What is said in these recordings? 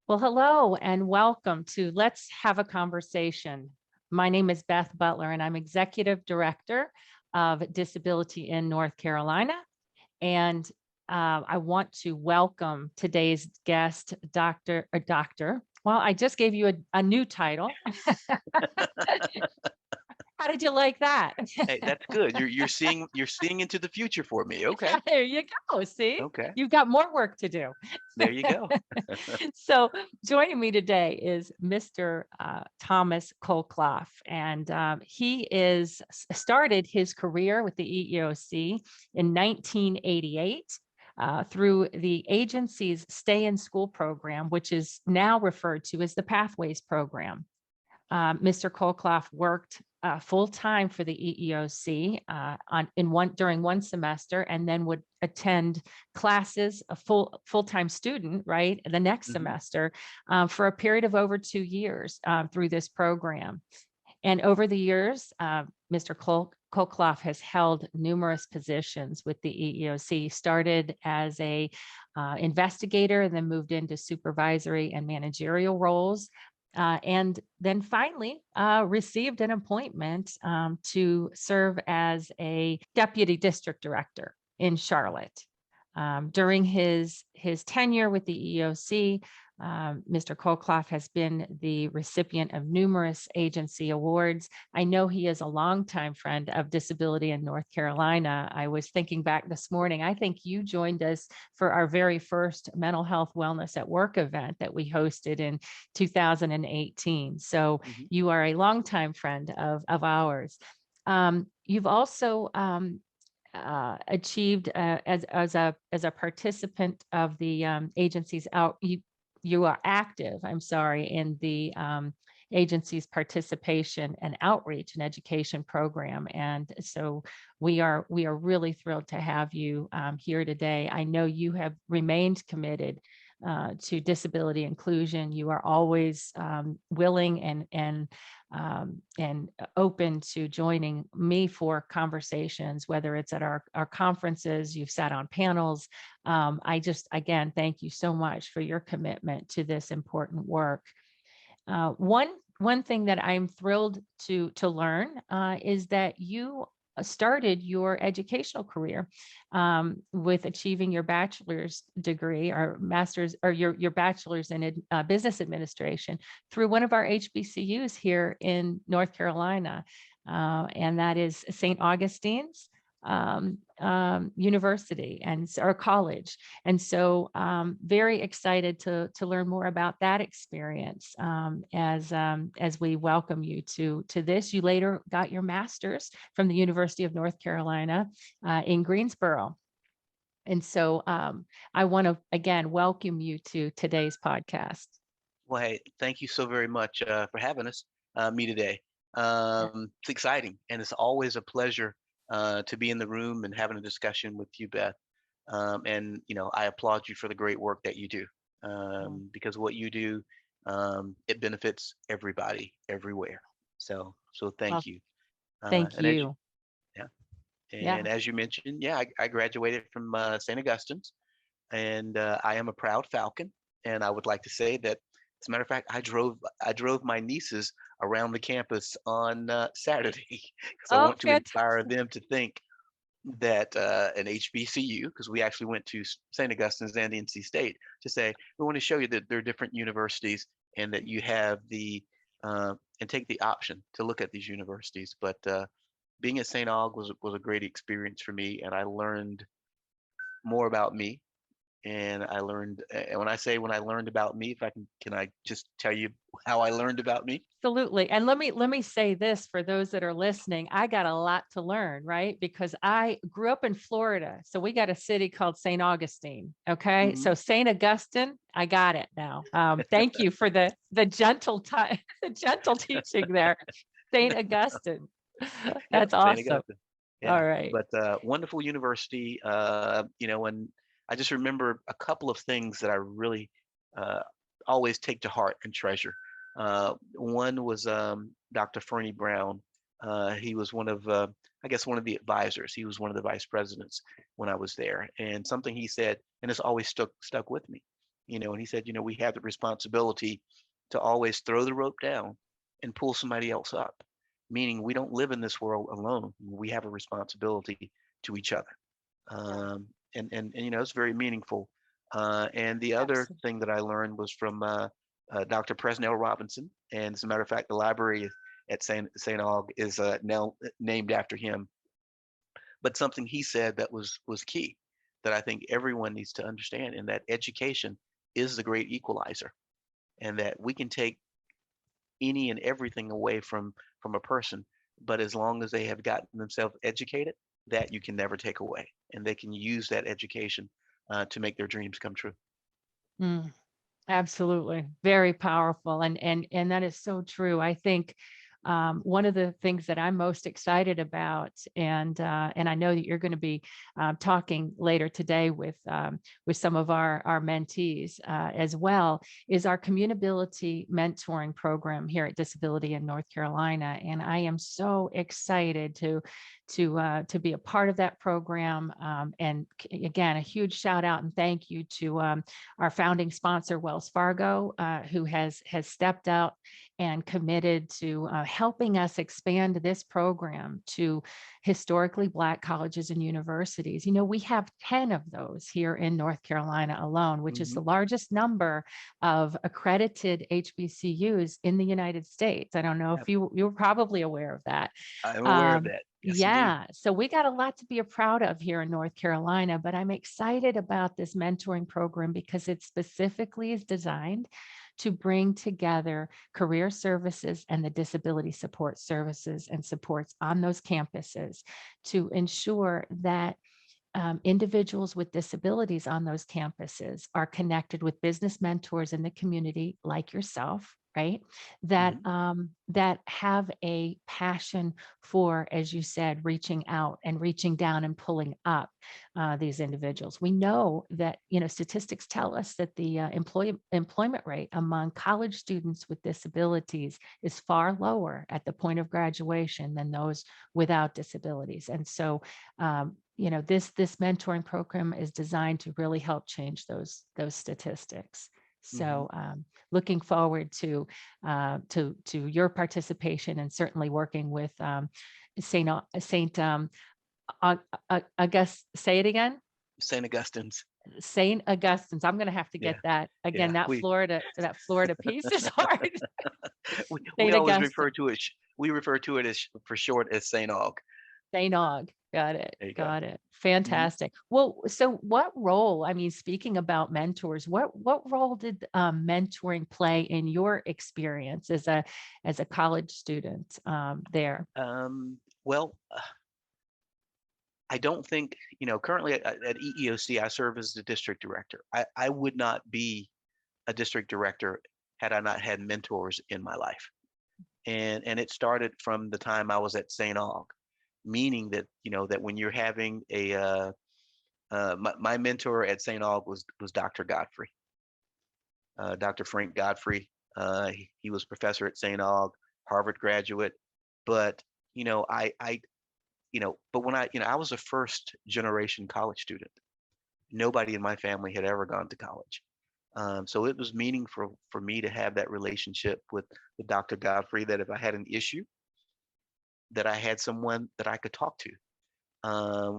Well, hello and welcome to Let's Have a Conversation. My name is Beth Butler, and I'm Executive Director of Disability in North Carolina. And I want to welcome today's guest, Doctor. Well, I just gave you a new title. How did you like that? Hey, that's good. You're seeing into the future for me. Okay. Yeah, there you go. See, Okay. you've got more work to do. There you go. So joining me today is Mr. Thomas Colclough, and he started his career with the EEOC in 1988 through the agency's Stay in School program, which is now referred to as the Pathways program. Mr. Colclough worked full time for the EEOC during one semester, and then would attend classes, a full time student, right, the next hmm semester for a period of over 2 years through this program. And over the years, Mr. Colclough has held numerous positions with the EEOC. Started as a investigator and then moved into supervisory and managerial roles. And then finally received an appointment to serve as a deputy district director in Charlotte. During his tenure with the EEOC, Mr. Colclough has been the recipient of numerous agency awards. I know he is a longtime friend of disability in North Carolina. I was thinking back this morning, I think you joined us for our very first mental health wellness at work event that we hosted in 2018. So hmm you are a longtime friend of ours. You've also achieved as a participant of the agency's you are active, I'm sorry, in the agency's participation and outreach and education program. And so we are really thrilled to have you here today. I know you have remained committed to disability inclusion. You are always willing and open to joining me for conversations, whether it's at our conferences, you've sat on panels. I just, again, thank you so much for your commitment to this important work. One thing that I'm thrilled to learn is that you started your educational career with achieving your bachelor's degree or master's or your bachelor's in business administration through one of our HBCUs here in North Carolina, and that is St. Augustine's University or college. And so very excited to learn more about that experience as we welcome you to this. You later got your master's from the University of North Carolina in Greensboro. And so I want to again welcome you to today's podcast. Well, hey, thank you so very much for having me today. It's exciting, and it's always a pleasure to be in the room and having a discussion with you, Beth. And I applaud you for the great work that you do, because what you do, it benefits everybody everywhere. So Well, thank you. thank And as you, you. yeah, Yeah. and as you mentioned, yeah, I graduated from St. Augustine's, and I am a proud Falcon. And I would like to say that, as a matter of fact, I drove my nieces around the campus on Saturday because I Oh, want to inspire fantastic. them to think that an HBCU, because we actually went to St. Augustine's and NC State, to say we want to show you that there are different universities and that you have and take the option to look at these universities. But being at St. Aug was a great experience for me, and I learned more about me. And I learned, and when I learned about me, if I can I just tell you how I learned about me? Absolutely. And let me say this for those that are listening. I got a lot to learn, right? Because I grew up in Florida. So we got a city called St. Augustine. Okay. hmm So St. Augustine, I got it now. Thank you for the gentle time, the gentle teaching there. St. Augustine. Yep, That's St. awesome. Augustine. All Yeah, right. but wonderful university. And I just remember a couple of things that I really uh, always take to heart and treasure. One was Dr. Fernie Brown. He was I guess, one of the advisors. He was one of the vice presidents when I was there. And something he said, and it's always stuck with me. And he said, we have the responsibility to always throw the rope down and pull somebody else up, meaning we don't live in this world alone. We have a responsibility to each other. And it's very meaningful. And the other Absolutely. thing that I learned was from Dr. Presnell Robinson. And as a matter of fact, the library at St. Aug is now named after him. But something he said that was key, that I think everyone needs to understand, and that education is the great equalizer, and that we can take any and everything away from a person, but as long as they have gotten themselves educated, that you can never take away, and they can use that education to make their dreams come true. Mm, absolutely. Very powerful. And that is so true. I think one of the things that I'm most excited about, and I know that you're going to be talking later today with some of our mentees as well, is our CommunAbility mentoring program here at Disability in North Carolina. And I am so excited to be a part of that program. And again, a huge shout out and thank you to our founding sponsor, Wells Fargo, who has stepped out and committed to helping us expand this program to historically Black colleges and universities. We have 10 of those here in North Carolina alone, which is the largest number of accredited HBCUs in the United States. I don't know if you're probably aware of that. I'm aware of that. Yes, indeed. Yeah, so we got a lot to be proud of here in North Carolina, but I'm excited about this mentoring program because it specifically is designed to bring together career services and the disability support services and supports on those campuses to ensure that individuals with disabilities on those campuses are connected with business mentors in the community like yourself, right? That that have a passion for, as you said, reaching out and reaching down and pulling up these individuals. We know that statistics tell us that the employment rate among college students with disabilities is far lower at the point of graduation than those without disabilities. And so this mentoring program is designed to really help change those statistics. So looking forward to your participation and certainly working with Saint August. Say it again. St. Augustine's. St. Augustine's. I'm going to have to get that again. Yeah. That Florida piece is hard. we St. always Augustine. refer to it as for short as St. Aug. St. Aug. Got it. There you Got go. it. Fantastic. Well, so what role, I mean, speaking about mentors, what role did mentoring play in your experience as a college student there? Well, I don't think, currently at EEOC, I serve as the district director. I would not be a district director had I not had mentors in my life. And it started from the time I was at St. Aug, meaning that, that when you're having my mentor at St. Aug was Dr. Godfrey, Dr. Frank Godfrey. He was professor at St. Aug, Harvard graduate. But, but when I was a first generation college student. Nobody in my family had ever gone to college. So it was meaningful for me to have that relationship with Dr. Godfrey, that if I had an issue, that I had someone that I could talk to.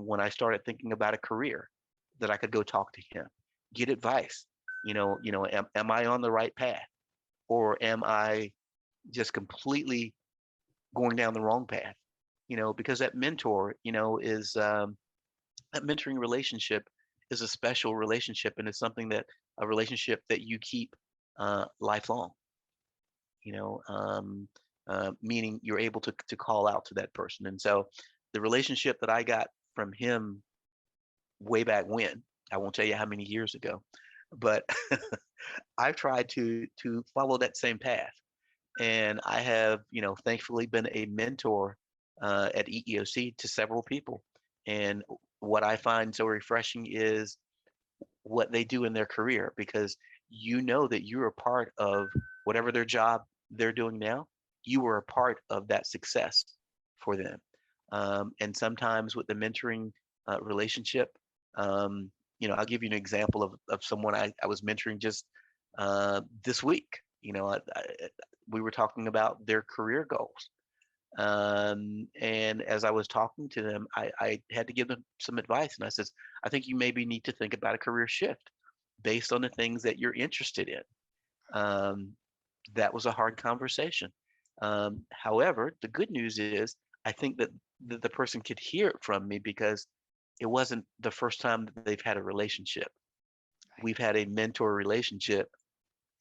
When I started thinking about a career, that I could go talk to him, get advice. Am I on the right path, or am I just completely going down the wrong path? Because that mentor, is that mentoring relationship is a special relationship, and it's something that a relationship that you keep lifelong. Meaning you're able to call out to that person. And so the relationship that I got from him way back when, I won't tell you how many years ago, but I've tried to follow that same path. And I have, thankfully been a mentor at EEOC to several people. And what I find so refreshing is what they do in their career, because that you're a part of whatever their job they're doing now. You were a part of that success for them. And sometimes with the mentoring relationship, I'll give you an example of someone I was mentoring just this week. We were talking about their career goals. And as I was talking to them, I had to give them some advice. And I says, I think you maybe need to think about a career shift based on the things that you're interested in. Um, that was a hard conversation. However, the good news is I think that the person could hear it from me because it wasn't the first time that they've had a relationship. Right. We've had a mentor relationship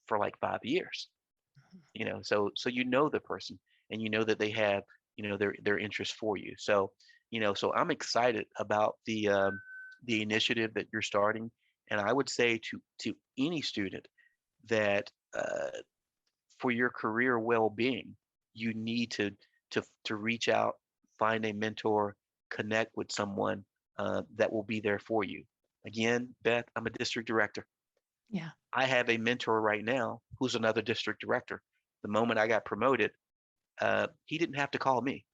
for like 5 years, so the person, and that they have their interest for you. So I'm excited about the initiative that you're starting, and I would say to any student that for your career well-being, you need to reach out, find a mentor, connect with someone that will be there for you. Again, Beth, I'm a district director. Yeah. I have a mentor right now who's another district director. The moment I got promoted, he didn't have to call me.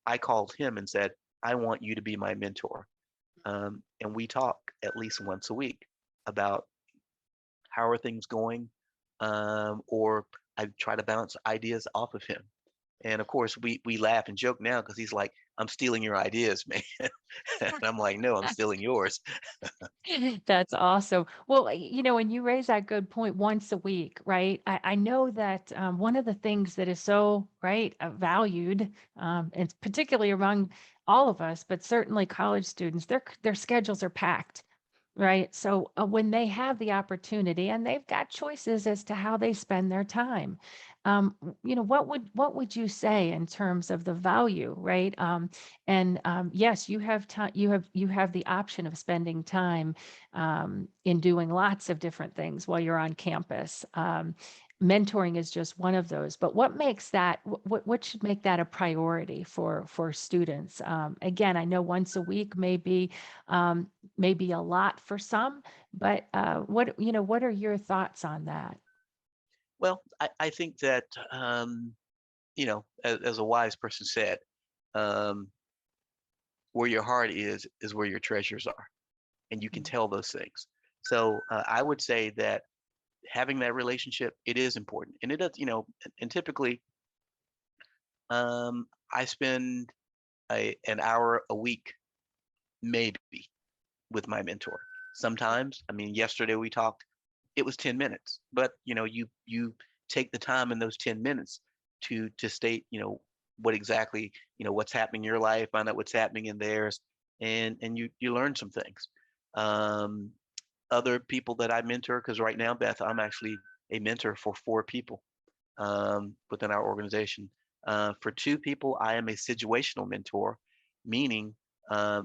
I called him and said, I want you to be my mentor. And we talk at least once a week about how are things going, or I try to bounce ideas off of him. And of course, we laugh and joke now because he's like, I'm stealing your ideas, man. And I'm like, no, I'm stealing yours. That's awesome. Well, and you raise that good point once a week, right? I know that one of the things that is so, right, valued, and particularly among all of us, but certainly college students, their schedules are packed. Right. So when they have the opportunity and they've got choices as to how they spend their time, what would you say in terms of the value, right? And yes, you have time. You have the option of spending time in doing lots of different things while you're on campus. Mentoring is just one of those. But what makes that? What should make that a priority for students? Again, I know once a week maybe a lot for some, but what are your thoughts on that? Well, I think that, as a wise person said, um, where your heart is where your treasures are, and you can Mm. tell those things. So I would say that having that relationship, it is important, and it does, and typically, I spend an hour a week, maybe, with my mentor. Sometimes, I mean, yesterday we talked, it was 10 minutes, but you take the time in those 10 minutes to state, what exactly, what's happening in your life, find out what's happening in theirs, and you learn some things. Um, Other people that I mentor, because right now, Beth, I'm actually a mentor for 4 people within our organization. For 2 people, I am a situational mentor, meaning uh,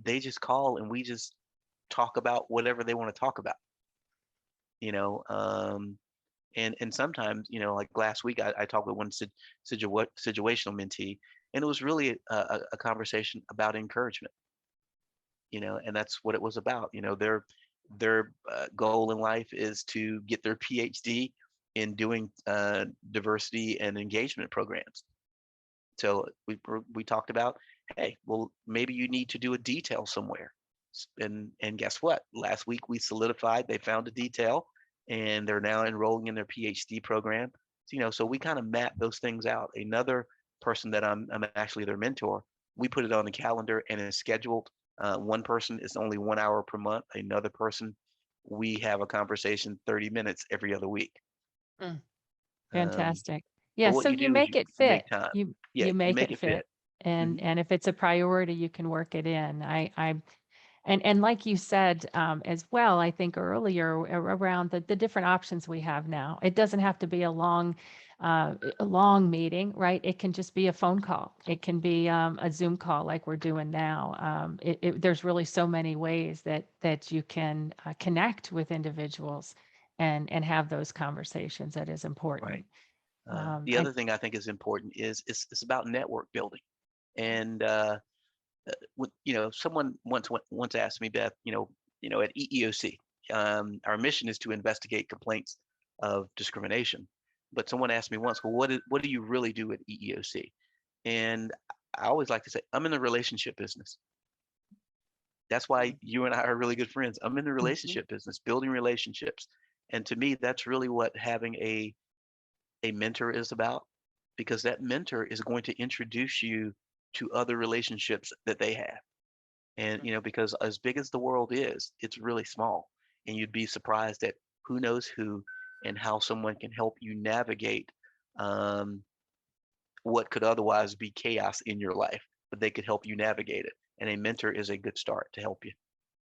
they just call and we just talk about whatever they want to talk about. You know, and sometimes, like last week, I talked with one situational mentee, and it was really a conversation about encouragement. And that's what it was about. Their goal in life is to get their PhD in doing diversity and engagement programs. So we talked about, hey, well, maybe you need to do a detail somewhere. And guess what? Last week we solidified, they found a detail, and they're now enrolling in their PhD program. So we kind of map those things out. Another person that I'm actually their mentor, we put it on the calendar and it's scheduled. One person is only 1 hour per month. Another person, we have a conversation 30 minutes every other week. Mm, Um, fantastic. but Yeah, what so you you do is make you it you fit. make time. You Yeah, you make make it it fit. fit. And Hmm. and if it's a priority, you can work it in. And like you said, as well, I think earlier around the different options we have now. It doesn't have to be a long meeting, right? It can just be a phone call. It can be a Zoom call like we're doing now. There's really so many ways that you can connect with individuals and have those conversations. That is Right. important. The And other thing I think is important is it's about network building. And someone once asked me, Beth, at EEOC, our mission is to investigate complaints of discrimination. But someone asked me once, well, what do you really do at EEOC? And I always like to say, I'm in the relationship business. That's why you and I are really good friends. I'm in the Mhm. relationship business, building relationships. And to me, that's really what having a mentor is about, because that mentor is going to introduce you to other relationships that they have. And, because as big as the world is, it's really small. And you'd be surprised at who knows who and how someone can help you navigate um, what could otherwise be chaos in your life, but they could help you navigate it. And a mentor is a good start to help you.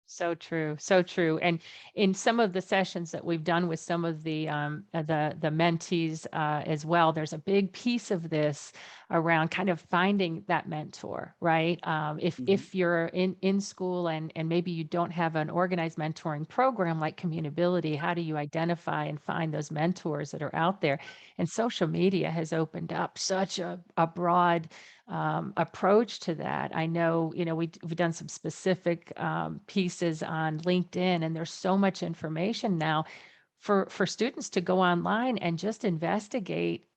So true, so true. And in some of the sessions that we've done with some of the mentees as well, there's a big piece of this around kind of finding that mentor, right? If Hmm. if you're in school and maybe you don't have an organized mentoring program like CommunAbility, how do you identify and find those mentors that are out there? And social media has opened up such a broad approach to that. I know, we've done some specific pieces on LinkedIn, and there's so much information now for students to go online and just investigate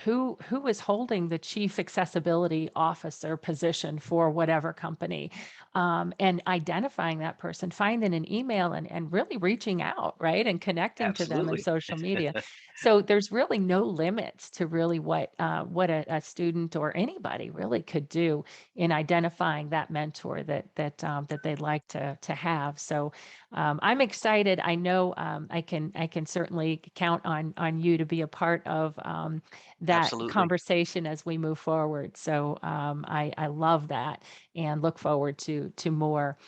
who is holding the chief accessibility officer position for whatever company, and identifying that person, finding an email and really reaching out, right, and connecting to them in Absolutely. social media. So there's really no limits to really what a student or anybody really could do in identifying that mentor that they'd like to have. So I'm excited. I know I can certainly count on you to be a part of that Absolutely. conversation as we move forward. So I love that and look forward to more.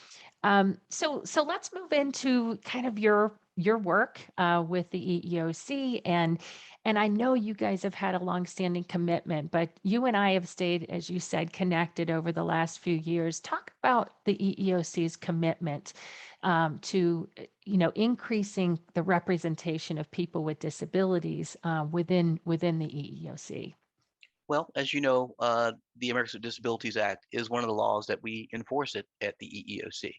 So let's move into kind of your work with the EEOC, and I know you guys have had a longstanding commitment, but you and I have stayed, as you said, connected over the last few years. Talk about the EEOC's commitment to increasing the representation of people with disabilities within the EEOC. Well, as you know, the Americans with Disabilities Act is one of the laws that we enforce it at the EEOC.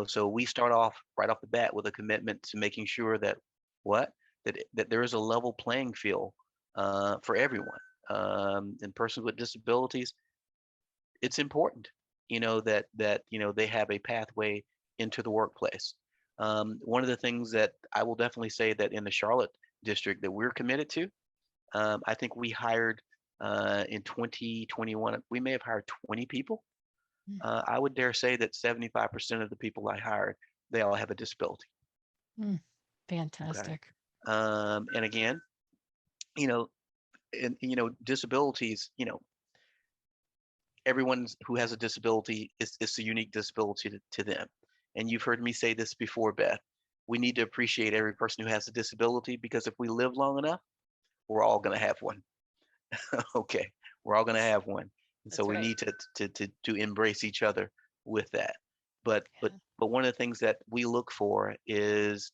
So we start off right off the bat with a commitment to making sure that what that there is a level playing field for everyone. And persons with disabilities, it's important, that they have a pathway into the workplace. One of the things that I will definitely say that in the Charlotte district that we're committed to, I think we hired in 2021, we may have hired 20 people. I would dare say that 75% of the people I hired, they all have a disability. Mm, Okay. fantastic. And again, you know, disabilities, everyone who has a disability is a unique disability to them. And you've heard me say this before, Beth. We need to appreciate every person who has a disability, because if we live long enough, we're all going to have one. Okay, we're all going to have one, and so That's we right. need to embrace each other with that. But but Yeah. but one of the things that we look for is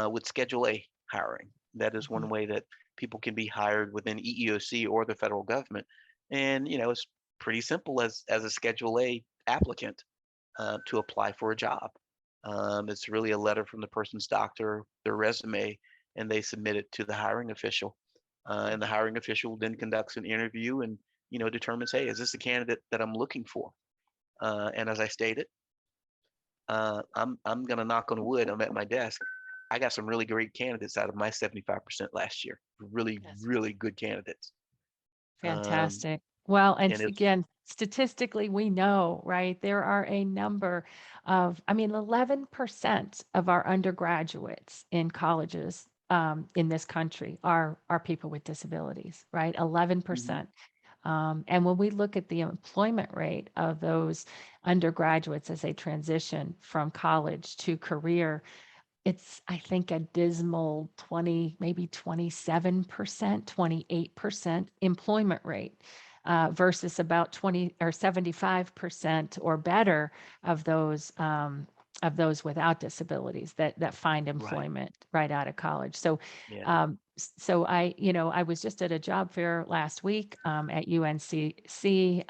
with Schedule A hiring. That is one Mhm. way that people can be hired within EEOC or the federal government, and it's pretty simple as a Schedule A applicant to apply for a job. It's really a letter from the person's doctor, their resume, and they submit it to the hiring official. And the Mhm. hiring official then conducts an interview and determines, hey, is this the candidate that I'm looking for? And as I stated, I'm gonna knock on wood. I'm at my desk. I got some really great candidates out of my 75% last year. Really, Yes. really good candidates. Um, Fantastic. Well, and and it's again, statistically, we know, right? There are a number of, I mean, 11% of our undergraduates in colleges in this country are people with disabilities, right? mhm, 11%. And when we look at the employment rate of those undergraduates as they transition from college to career, it's, I think, a dismal 20, maybe 27%, 28% employment rate, versus about 20 or 75% or better of those without disabilities that find right. employment right out of college. So, Yeah. I was just at a job fair last week at UNCC.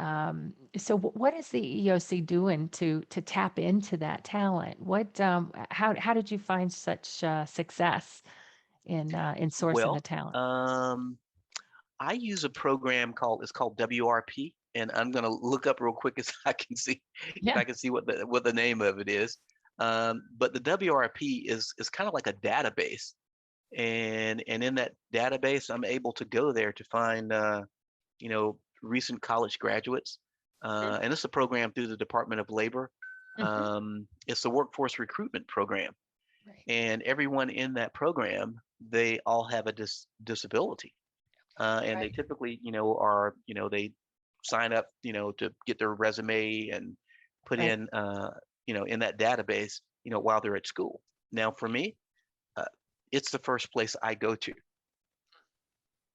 So what is the EOC doing to tap into that talent? How did you find such success in sourcing the Well, talent? I use a program called WRP. and I'm going to look up real quick as I can see if Yeah. I can see what the name of it is. But the WRP is kind of like a database, and in that database, I'm able to go there to find recent college graduates. Mhm. And it's a program through the Department of Labor. Mhm. It's the workforce recruitment program, Right. and everyone in that program, they all have a disability, and they Right. typically, are, they sign up, to get their resume and put Right. in, in that database, while they're at school. Now, for me, uh, it's the first place I go to.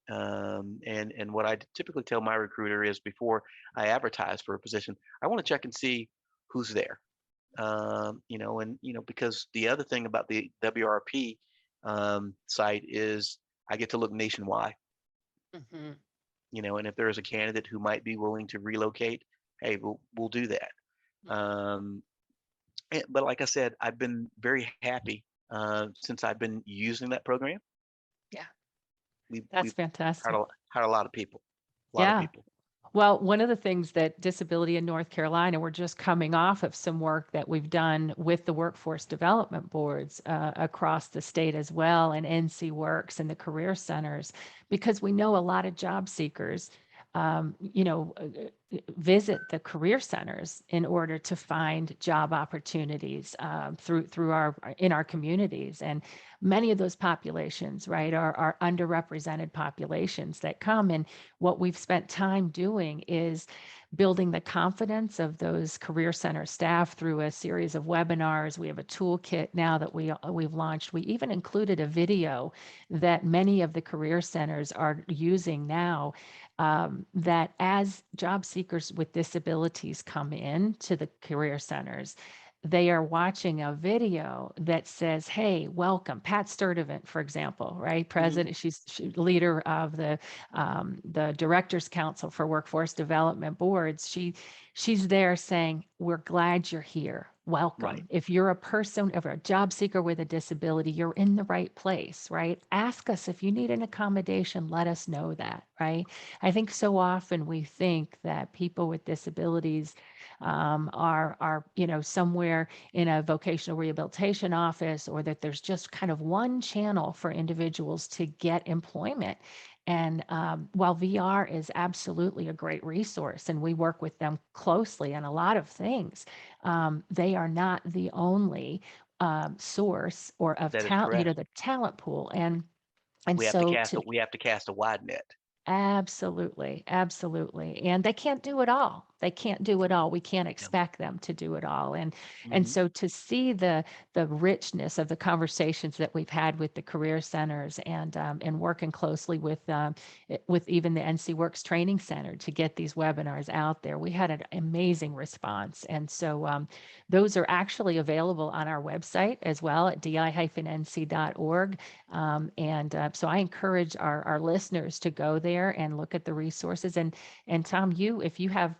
And what I typically tell my recruiter is before I advertise for a position, I want to check and see who's there. And because the other thing about the WRP site is I get to look nationwide. Mhm. And if there is a candidate who might be willing to relocate, hey, we'll do that. Mhm. Um, but like I said, I've been very happy since I've been using that program. Yeah. We've That's fantastic. hired a lot of people, a lot of Yeah. people. Well, one of the things that Disability in North Carolina, we're just coming off of some work that we've done with the workforce development boards across the state as well, and NC Works and the career centers, because we know a lot of job seekers, visit the career centers in order to find job opportunities through our in our communities, and many of those populations, right, are underrepresented populations that come. And what we've spent time doing is building the confidence of those career center staff through a series of webinars. We have a toolkit now that we've launched. We even included a video that many of the career centers are using now, that as job seekers with disabilities come in to the career centers, they are watching a video that says, "Hey, welcome." Pat Sturdivant, for example, right? Hmm. President, she's leader of the Directors Council for Workforce Development Boards. She's there saying, "We're glad you're here. Right. Welcome. If you're a person, if you're a job seeker with a disability, you're in the right place, right? Ask us if you need an accommodation. Let us know that, right?" I think so often we think that people with disabilities are somewhere in a vocational rehabilitation office, or that there's just kind of one channel for individuals to get employment. And while VR is absolutely a great resource, and we work with them closely on a lot of things, they are not the only source or of That is talent, correct. the talent pool. And We have to so cast to a we have to cast a wide net. Absolutely, absolutely. And they can't do it all. They can't do it all. We can't Yeah. expect them to do it all. And Hmm. so to see the richness of the conversations that we've had with the career centers, and working closely with even the NC Works Training Center to get these webinars out there, we had an amazing response. And so those are actually available on our website as well at di-nc.org. So I encourage our listeners to go there and look at the resources. And Tom, if you have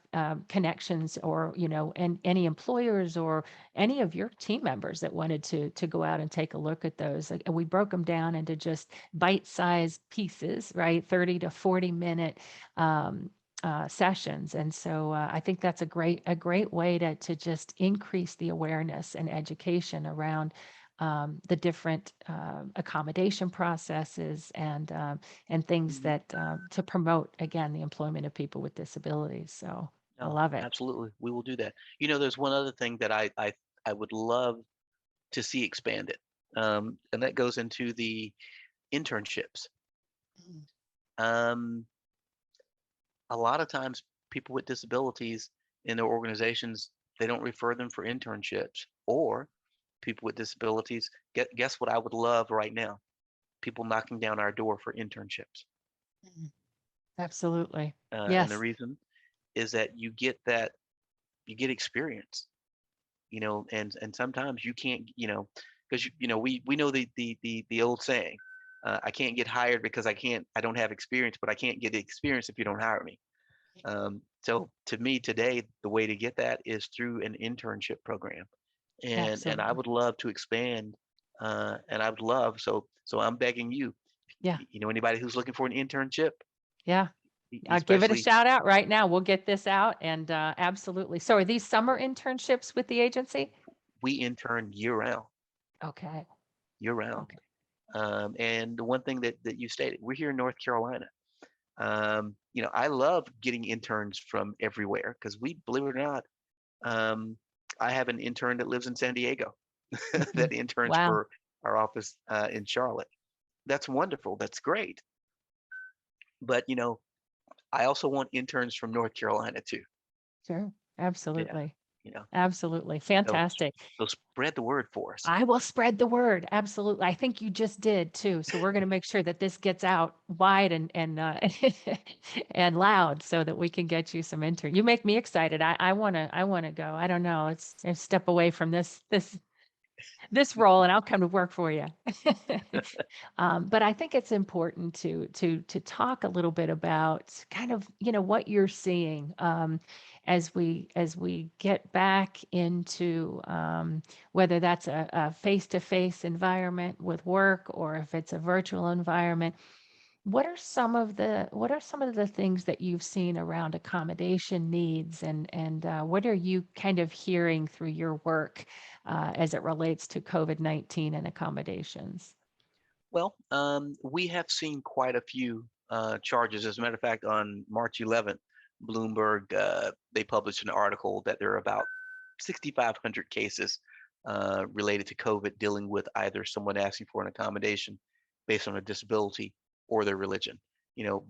connections, or and any employers or any of your team members that wanted to go out and take a look at those, like, we broke them down into just bite-sized pieces, right? 30 to 40 minute sessions. And so I think that's a great way to just increase the awareness and education around the different accommodation processes, and things Hmm. that to promote, again, the employment of people with disabilities. So I No, love it. absolutely. We will do that. There's one other thing that I would love to see expanded, and that goes into the internships. Mhm. Um, a lot of times, people with disabilities in their organizations, they don't refer them for internships, or people with disabilities. Guess what I would love right now? People knocking down our door for internships. Mhm. Absolutely. And the Yes. reason is that you get experience, and sometimes you can't, because we know the old saying, I can't get hired because I don't have experience, but I can't get the experience if you don't hire me. So to me today, the way to get that is through an internship program, and I Absolutely. would love to expand, and I would love, so I'm begging you, Yeah. anybody who's looking for an internship, Yeah. I'll give it a especially shout out right now. We'll get this out and absolutely. So are these summer internships with the agency? we intern year round, Okay. year round. Okay. And the one thing that you stated, we're here in North Carolina. I love getting interns from everywhere because we, believe it or not, um, I have an intern that lives in San Diego Mhm. that interns Wow. for our office in Charlotte. That's wonderful. That's great. But I also want interns from North Carolina too. Sure. Yeah, Absolutely. you know. Absolutely. So Fantastic. so spread the word for us. I will spread the word. Absolutely. I think you just did too. So we're going to make sure that this gets out wide and and loud so that we can get you some intern. You make me excited. I want to go. I don't know. It's step away from this role and I'll come to work for you. But I think it's important to talk a little bit about kind of what you're seeing as we get back into whether that's a face-to-face environment with work or if it's a virtual environment. What are some of the things that you've seen around accommodation needs and what are you kind of hearing through your work as it relates to COVID-19 and accommodations? Well, we have seen quite a few charges. As a matter of fact, on March 11th, Bloomberg they published an article that there are about 6,500 cases related to COVID dealing with either someone asking for an accommodation based on a disability or their religion.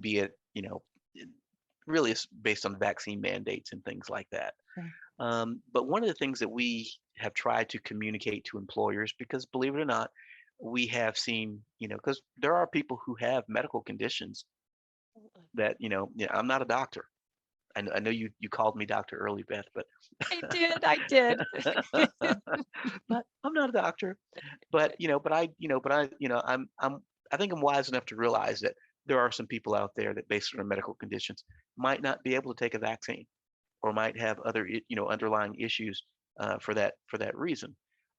Be it really it's based on vaccine mandates and things like that. Okay. But one of the things that we have tried to communicate to employers, because believe it or not, we have seen, because there are people who have medical conditions that, I'm not a doctor. I know you called me doctor early, Beth, but I did. but I'm not a doctor. I think I'm wise enough to realize that there are some people out there that, based on their medical conditions, might not be able to take a vaccine or might have other underlying issues for that reason.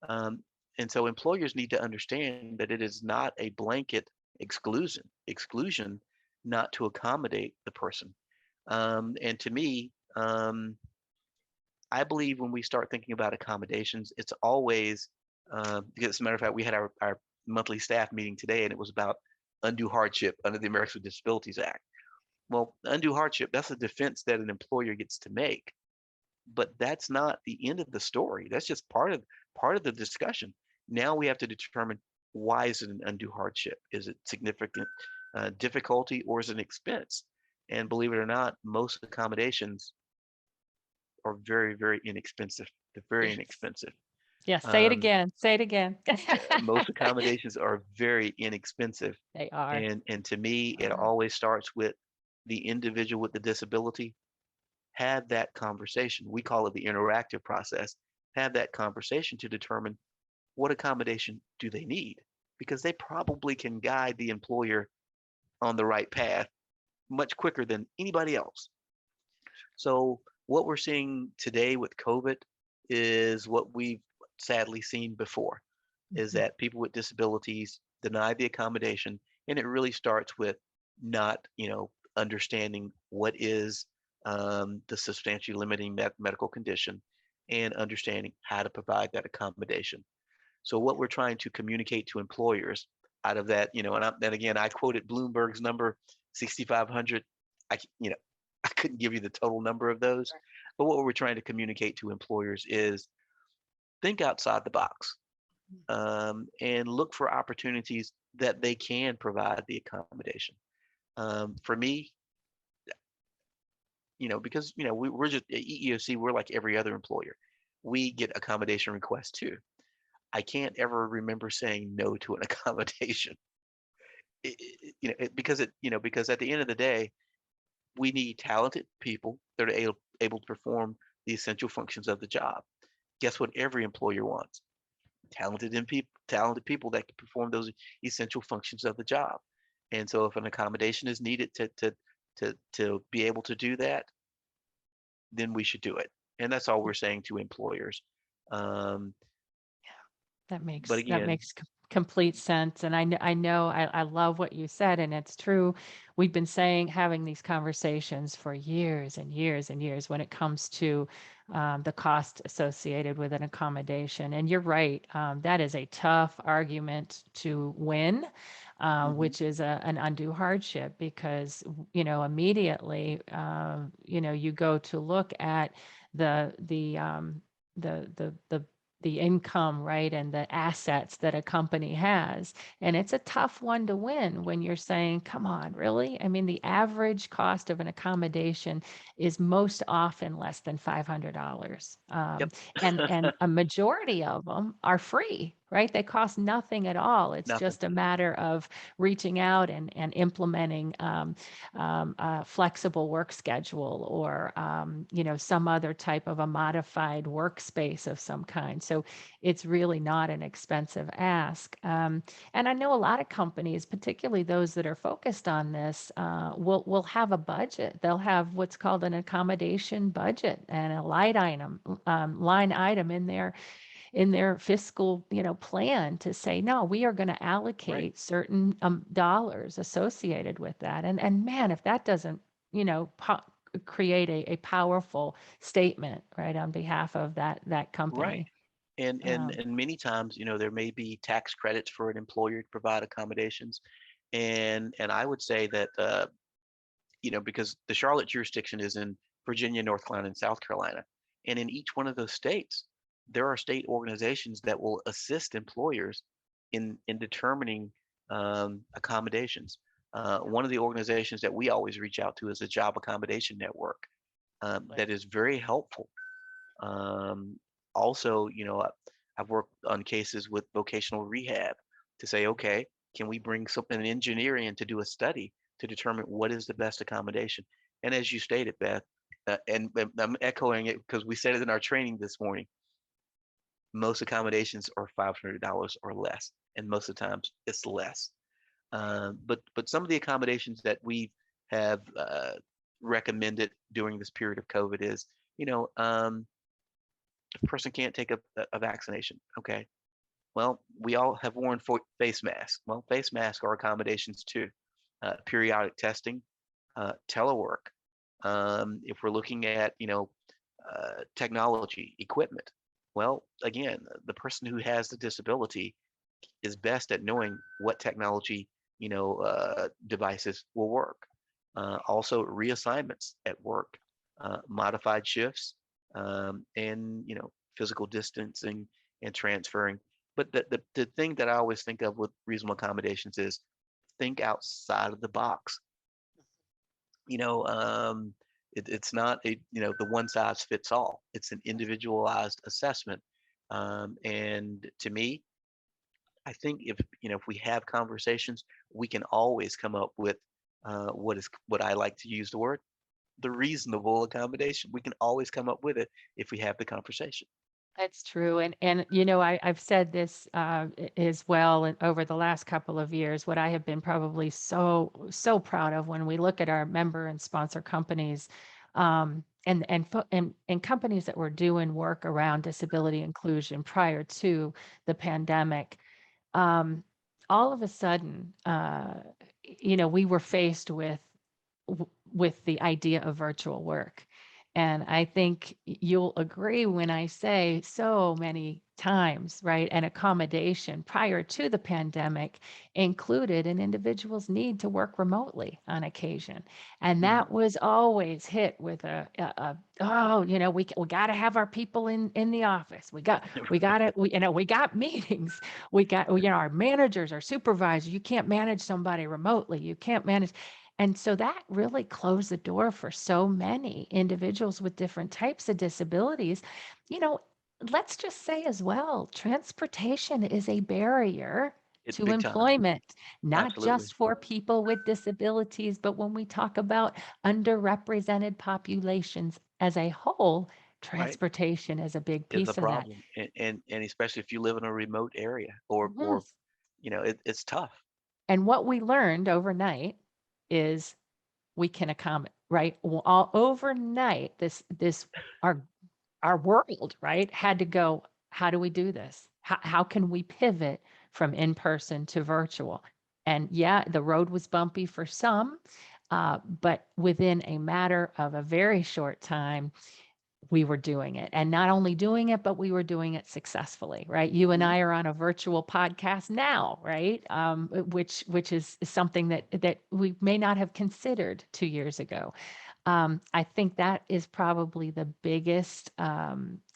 Um, and so employers need to understand that it is not a blanket exclusion not to accommodate the person. And to me, I believe when we start thinking about accommodations, it's always because, as a matter of fact, we had our monthly staff meeting today, and it was about undue hardship under the Americans with Disabilities Act. Well, undue hardship, that's a defense that an employer gets to make, but that's not the end of the story. That's just part of the discussion. Now we have to determine, why is it an undue hardship? Is it significant difficulty, or is it an expense? And believe it or not, most accommodations are very, very inexpensive. They're very Yes. inexpensive. Yes. Say it Um, again. Say it again. Most accommodations are very inexpensive, They are. and to me, it Wow. always starts with the individual with the disability. Have that conversation. We call it the interactive process. Have that conversation to determine, what accommodation do they need, because they probably can guide the employer on the right path much quicker than anybody else. So what we're seeing today with COVID is what we've sadly seen before, is Mhm. that people with disabilities deny the accommodation, and it really starts with not, understanding what is the substantially limiting medical condition, and understanding how to provide that accommodation. So what we're trying to communicate to employers out of that, and again, I quoted Bloomberg's number, 6,500. I couldn't give you the total number of those, but what we're trying to communicate to employers is, think outside the box, and look for opportunities that they can provide the accommodation. For me, because we're just at EEOC, we're like every other employer. We get accommodation requests too. I can't ever remember saying no to an accommodation. Because at the end of the day, we need talented people that are able to perform the essential functions of the job. Guess what every employer wants? Talented people that can perform those essential functions of the job. And so if an accommodation is needed to be able to do that, then we should do it. And that's all we're saying to employers. Um, That but makes that again, makes complete sense. And I love what you said, and it's true. We've been having these conversations for years and years and years when it comes to the cost associated with an accommodation. And you're right. That is a tough argument to win, Hmm. which is an undue hardship because, immediately, you go to look at the, the, the, the, the, the income, right, and the assets that a company has. And it's a tough one to win when you're saying, come on, really? I mean, the average cost of an accommodation is most often less than $500. Yep. And a majority of them are free, right? They cost nothing at all. It's Nothing. just a matter of reaching out and implementing a flexible work schedule or, some other type of a modified workspace of some kind. So it's really not an expensive ask. And I know a lot of companies, particularly those that are focused on this, will have a budget. They'll have what's called an accommodation budget and a line item in their fiscal, plan to say, no, we are going to Right. allocate certain dollars associated with that. And man, if that doesn't, create a powerful statement, right, on behalf of that Right. company. And Um, and many times, there may be tax credits for an employer to provide accommodations. And I would say that because the Charlotte jurisdiction is in Virginia, North Carolina, and South Carolina. And in each one of those states, there are state organizations that will assist employers in determining accommodations. One of the organizations that we always reach out to is the Job Accommodation Network, that is very helpful. Um, Also, I've worked on cases with vocational rehab to say, okay, can we bring an engineer in to do a study to determine what is the best accommodation? And as you stated, Beth, and I'm echoing it because we said it in our training this morning, most accommodations are $500 or less, and most of the times it's less. But some of the accommodations that we have recommended during this period of COVID is, a person can't take a vaccination. Okay. Well, we all have worn face masks. Well, face masks are accommodations too. Periodic testing, telework. If we're looking at, technology, equipment, well, again, the person who has the disability is best at knowing what technology, devices will work. Also, reassignments at work, modified shifts, and physical distancing and transferring. But the thing that I always think of with reasonable accommodations is think outside of the box. You know, um, it's not the one size fits all. It's an individualized assessment. And to me, I think if we have conversations, we can always come up with what I like to use the word, the reasonable accommodation. We can always come up with it if we have the conversation. That's true. And I've said this as well over the last couple of years. What I have been probably so proud of when we look at our member and sponsor companies, and companies that were doing work around disability inclusion prior to the pandemic, um, all of a sudden, we were faced with the idea of virtual work. And I think you'll agree when I say so many times, right? An accommodation prior to the pandemic included an individual's need to work remotely on occasion. And Mhm. that was always hit with oh, we got to have our people in the office. We got meetings. Our managers, our supervisors, you can't manage somebody remotely. You can't manage. And so that really closed the door for so many individuals with different types of disabilities. You know, let's just say as well, transportation is a barrier It to big time. employment, not Absolutely. just for people with disabilities, but when we talk about underrepresented populations as a whole, Right. transportation is a big Is a piece of that. problem. And especially if you live in a remote area or Yes. it's tough. And what we learned overnight is we can accommodate, right? Well, all overnight, our our world, right, had to go, how do we do this? How can we pivot from in-person to virtual. And yeah, the road was bumpy for some, but within a matter of a very short time, we were doing it. And not only doing it, but we were doing it successfully, right? You and Mhm. I are on a virtual podcast now, right? Which is something that we may not have considered 2 years ago. I think that is probably the biggest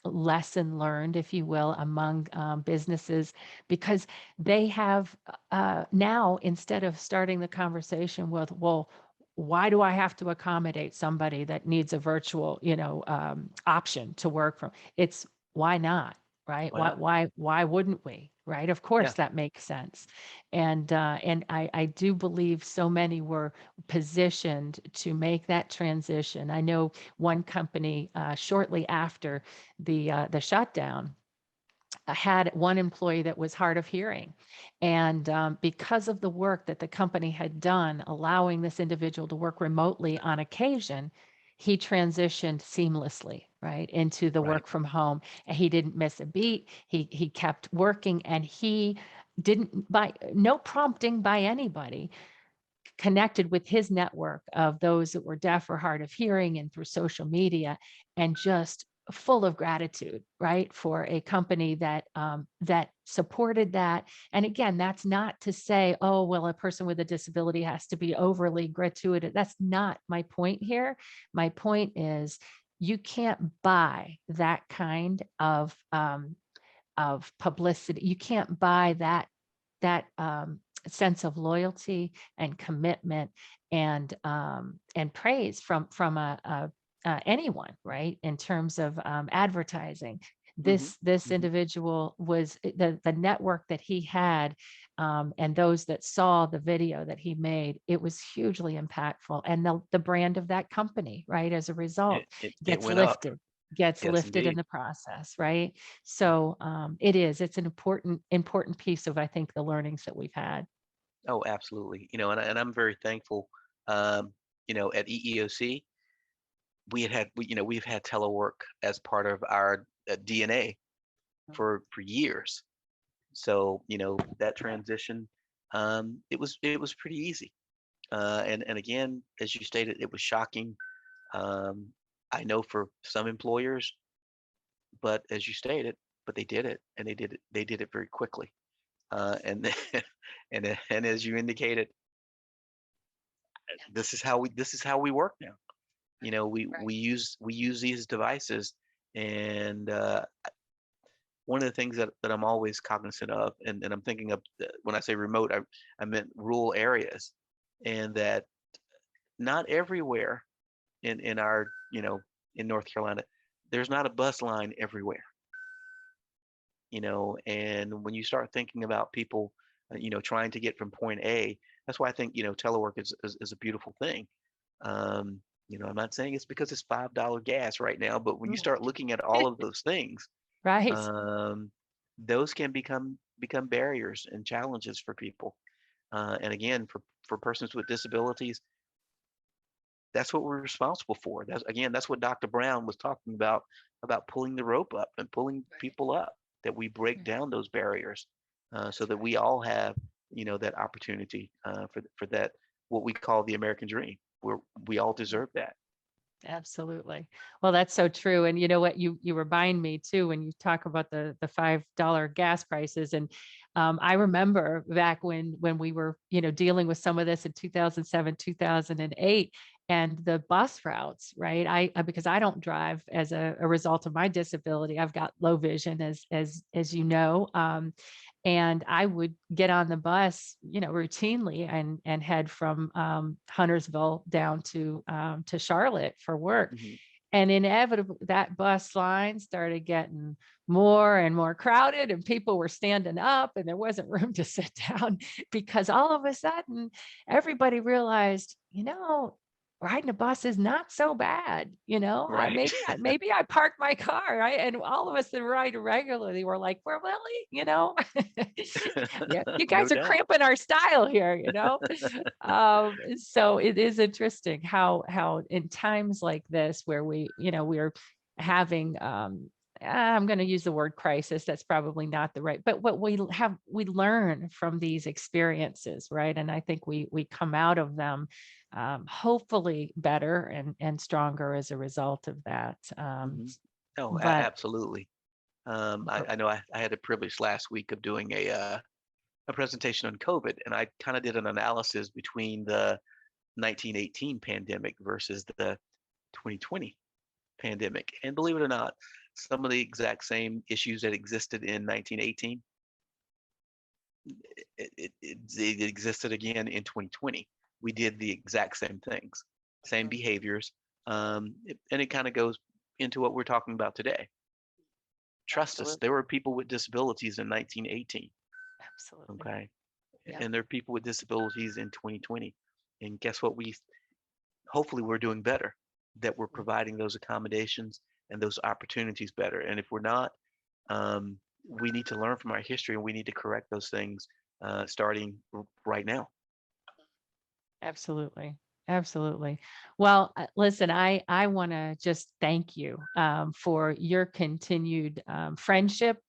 lesson learned, if you will, among businesses, because they have now, instead of starting the conversation with, well, why do I have to accommodate somebody that needs a virtual, option to work from? It's why not, right? Why Why not? why why wouldn't we? Right? Of course, Yeah. that makes sense. And I do believe so many were positioned to make that transition. I know one company shortly after the shutdown had one employee that was hard of hearing. And because of the work that the company had done, allowing this individual to work remotely on occasion, he transitioned seamlessly, right, into the Right. work from home. And he didn't miss a beat. He kept working, and he didn't, by no prompting by anybody, connected with his network of those that were deaf or hard of hearing, and through social media, and just full of gratitude, right, for a company that supported that. And again, that's not to say, oh, well, a person with a disability has to be overly gratuitous. That's not my point here. My point is, you can't buy that kind of publicity. You can't buy that sense of loyalty and commitment and praise from anyone, right? In terms of advertising, Mhm. this Mhm. individual was the network that he had, and those that saw the video that he made. It was hugely impactful, and the brand of that company, right, as a result, It gets went up. lifted gets Yes, lifted in indeed. the process, right? So it's an important piece of, I think, the learnings that we've had. Oh, absolutely. And I'm very thankful. Um, at EEOC, we've had telework as part of our DNA for years. So, that transition, it was pretty easy. And again, as you stated, it was shocking. Um, I know for some employers, but as you stated, but they did it, and they did it very quickly. And then, and as you indicated, this is how we work now. We use these devices, and one of the things that I'm always cognizant of, and I'm thinking of, when I say remote, I meant rural areas, and that not everywhere in our in North Carolina, there's not a bus line everywhere. And when you start thinking about people, trying to get from point A, that's why I think telework is a beautiful thing. I'm not saying it's because it's $5 gas right now, but when you start looking at all of those things, Right. um, those can become barriers and challenges for people. And again, for persons with disabilities, that's what we're responsible for. That's what Dr. Brown was talking about pulling the rope up and pulling people up, that we break Right. down those barriers, so That's that right. we all have, that opportunity, for that, what we call the American dream, where we all deserve that. Absolutely. Well, that's so true. And you know what, you remind me too when you talk about the $5 gas prices. And I remember back when we were dealing with some of this in 2007, 2008, and the bus routes, right? Because I don't drive as a result of my disability. I've got low vision, as you know. And I would get on the bus, routinely, and head from Huntersville down to Charlotte for work. Hmm. And inevitably, that bus line started getting more and more crowded, and people were standing up, and there wasn't room to sit down, because all of a sudden, everybody realized, riding a bus is not so bad. I Right. maybe I parked my car, right? And all of us that ride regularly were like, "We're really, yeah, you No guys are doubt. cramping our style here." So it is interesting how in times like this, where we're having I'm going to use the word crisis. That's probably not the right, but what we learn from these experiences, right? And I think we come out of them, hopefully better and stronger as a result of that. Mhm. Oh, But absolutely. I know I had the privilege last week of doing a presentation on COVID, and I kind of did an analysis between the 1918 pandemic versus the 2020 pandemic. And believe it or not, some of the exact same issues that existed in 1918, it existed again in 2020. We did the exact same things, same Mhm. behaviors, and it kind of goes into what we're talking about today. Trust us, Absolutely, there were people with disabilities in 1918, absolutely, okay? yeah. And there are people with disabilities in 2020. And guess what? Hopefully we're doing better, that we're providing those accommodations and those opportunities better. And if we're not, we need to learn from our history and we need to correct those things starting right now. Absolutely. Absolutely. Well, listen, I want to just thank you for your continued friendship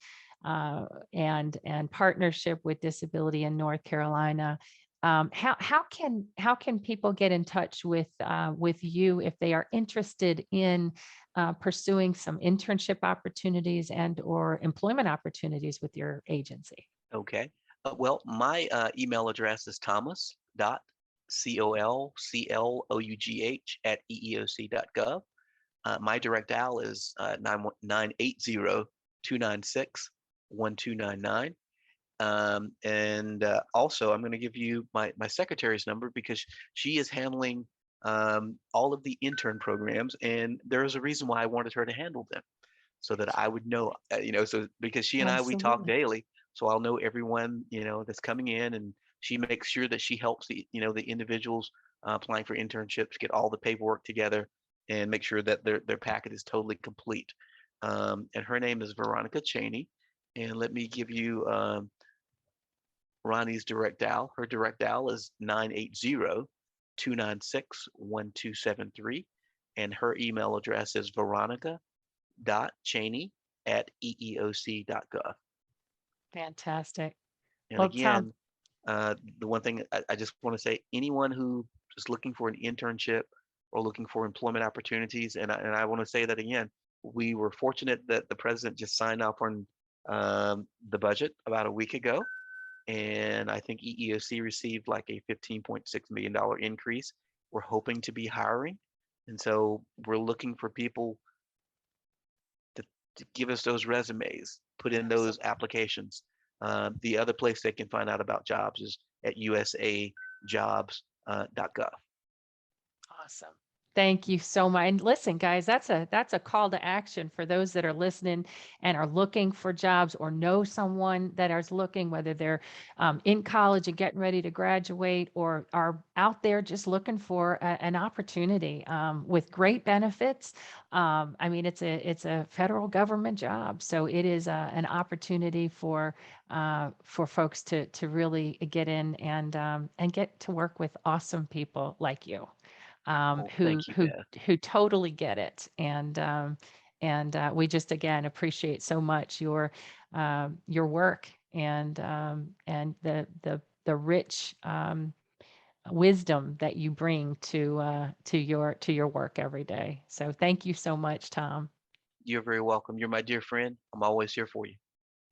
and partnership with Disability in North Carolina. How can people get in touch with you if they are interested in pursuing some internship opportunities and or employment opportunities with your agency? Okay. Well, my email address is thomas.colclough at eeoc.gov. My direct dial is 980-296-1299. And also, I'm going to give you my secretary's number because she is handling all of the intern programs, and there's a reason why I wanted her to handle them so that I would know, so because she and I, we talk Absolutely. daily, so I'll know everyone, that's coming in, and she makes sure that she helps the individuals applying for internships get all the paperwork together and make sure that their packet is totally complete. And her name is Veronica Cheney. And let me give you Ronnie's direct dial. Her direct dial is 980-296-1273. And her email address is veronica.cheney@eeoc.gov. Fantastic. And Well, Tom, again, the one thing I just want to say, anyone who is looking for an internship or looking for employment opportunities, and I want to say that again, we were fortunate that the president just signed off on the budget about a week ago. And I think EEOC received like a $15.6 million increase. We're hoping to be hiring. And so we're looking for people to, to give us those resumes, put in those absolutely. applications. The other place they can find out about jobs is at usajobs.gov. Awesome. Thank you so much. And listen, guys, that's a call to action for those that are listening and are looking for jobs or know someone that is looking, whether they're in college and getting ready to graduate or are out there just looking for an opportunity with great benefits. I mean, it's a federal government job, so it is an opportunity for folks to really get in and get to work with awesome people like you Oh, who thank you, who Beth. who totally get it. And we just again appreciate so much your work and the rich wisdom that you bring to your work every day. So thank you so much, Tom. You're very welcome. You're my dear friend. I'm always here for you.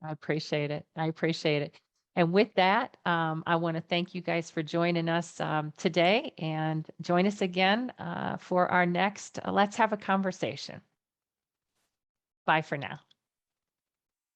I appreciate it. I appreciate it. And with that, I want to thank you guys for joining us today and join us again for our next Let's Have a Conversation. Bye for now.